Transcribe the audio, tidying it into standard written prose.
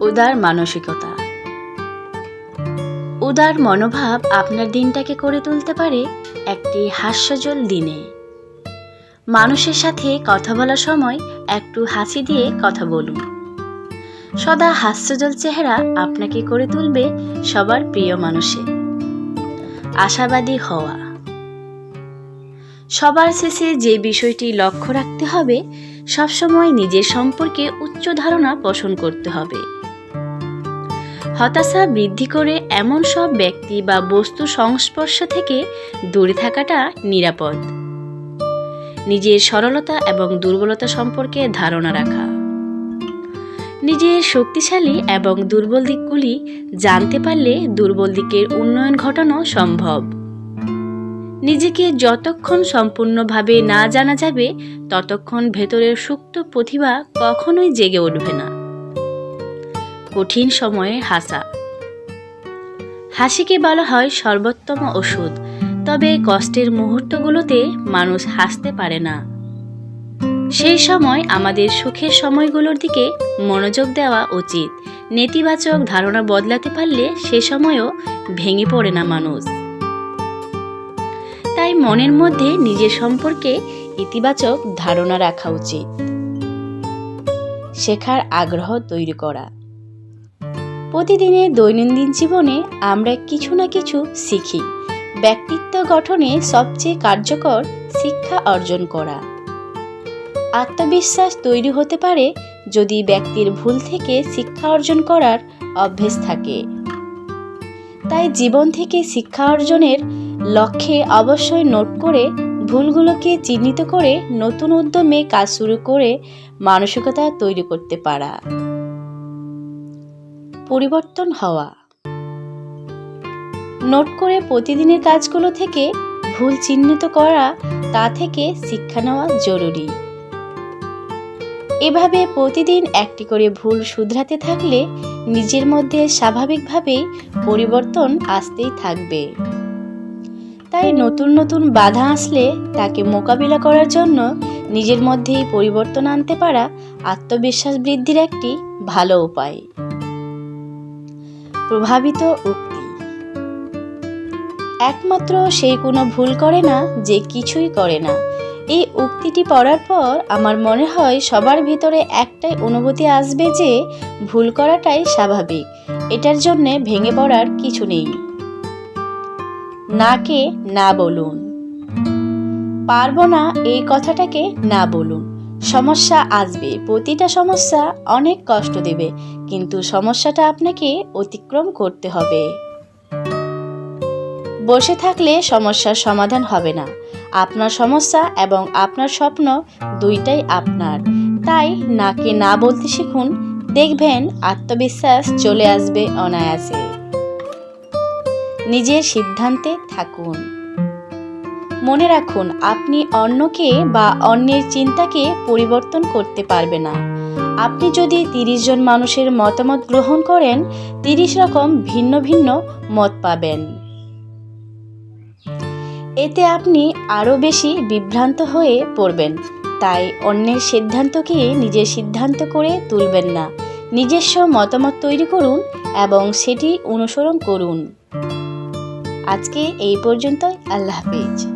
উদার মানসিকতা। উদার মনোভাব আপনার দিনটাকে করে তুলতে পারে একটি হাস্যজ্জ্বল দিনে। মানুষের সাথে কথা বলার সময় একটু হাসি দিয়ে কথা বলুন। সদা হাস্যজ্জ্বল চেহারা আপনাকে করে তুলবে সবার প্রিয় মানুষে। আশাবাদী হওয়া। সবার শেষে যে বিষয়টি লক্ষ্য রাখতে হবে, সবসময় নিজের সম্পর্কে উচ্চ ধারণা পোষণ করতে হবে। হতাশা বৃদ্ধি করে এমন সব ব্যক্তি বা বস্তুর সংস্পর্শ থেকে দূরে থাকাটা নিরাপদ। নিজের সরলতা এবং দুর্বলতা সম্পর্কে ধারণা রাখা। নিজের শক্তিশালী এবং দুর্বল দিকগুলি জানতে পারলে দুর্বল দিকের উন্নয়ন ঘটানো সম্ভব। নিজেকে যতক্ষণ সম্পূর্ণভাবে না জানা যাবে, ততক্ষণ ভেতরের সুপ্ত প্রতিভা কখনোই জেগে উঠবে না। কঠিন সময়ে হাসা। হাসিকে বলা হয় সর্বোত্তম ওষুধ, তবে কষ্টের মুহূর্তগুলোতে মানুষ হাসতে পারে না। সেই সময় আমাদের সুখের সময়গুলোর দিকে মনোযোগ দেওয়া উচিত। নেতিবাচক ধারণা বদলাতে পারলে সে সময়ও ভেঙে পড়ে না মানুষ। তাই মনের মধ্যে নিজের সম্পর্কে ইতিবাচক ধারণা রাখা উচিত। শেখার আগ্রহ তৈরি করা। প্রতিদিনের দৈনন্দিন জীবনে আমরা কিছু না কিছু শিখি। ব্যক্তিত্ব গঠনে সবচেয়ে কার্যকর শিক্ষা অর্জন করা। আত্মবিশ্বাস তৈরি হতে পারে যদি ব্যক্তির ভুল থেকে শিক্ষা অর্জন করার অভ্যেস থাকে। তাই জীবন থেকে শিক্ষা অর্জনের লক্ষ্যে অবশ্যই নোট করে ভুলগুলোকে চিহ্নিত করে নতুন উদ্যমে কাজ শুরু করে মানসিকতা তৈরি করতে পারা। পরিবর্তন হওয়া। নোট করে প্রতিদিনের কাজগুলো থেকে ভুল চিহ্নিত করা, তা থেকে শিক্ষা নেওয়া জরুরি। এভাবে প্রতিদিন একটি করে ভুল শুধরাতে থাকলে নিজের মধ্যে স্বাভাবিকভাবেই পরিবর্তন আসতেই থাকবে। তাই নতুন নতুন বাধা আসলে তাকে মোকাবিলা করার জন্য নিজের মধ্যেই পরিবর্তন আনতে পারা আত্মবিশ্বাস বৃদ্ধির একটি ভালো উপায়। প্রভাবিত উক্তি। একমাত্র সেই কোনো ভুল করে না যে কিছুই করে না। এই উক্তিটি পড়ার পর আমার মনে হয় সবার ভিতরে একটাই অনুভূতি আসবে যে ভুল করাটাই স্বাভাবিক। এটার জন্যে ভেঙে পড়ার কিছু নেই। নাকে না বলুন। পারবো না এই কথাটাকে না বলুন। সমস্যা আসবে, প্রতিটা সমস্যা অনেক কষ্ট দেবে, কিন্তু সমস্যাটা আপনাকে অতিক্রম করতে হবে। বসে থাকলে সমস্যার সমাধান হবে না। আপনার সমস্যা এবং আপনার স্বপ্ন দুইটাই আপনার। তাই নাকে না বলতে শিখুন, দেখবেন আত্মবিশ্বাস চলে আসবে অনায়াসে। নিজের সিদ্ধান্তে থাকুন। মনে রাখুন, আপনি অন্যকে বা অন্যের চিন্তাকে পরিবর্তন করতে পারবেন না। আপনি যদি 30 জন মানুষের মতামত গ্রহণ করেন, 30 রকম ভিন্ন ভিন্ন মত পাবেন। এতে আপনি আরও বেশি বিভ্রান্ত হয়ে পড়বেন। তাই অন্যের সিদ্ধান্তকে নিজের সিদ্ধান্ত করে তুলবেন না। নিজস্ব মতামত তৈরি করুন এবং সেটি অনুসরণ করুন। আজকে এই পর্যন্তই। আল্লাহ হাফেজ।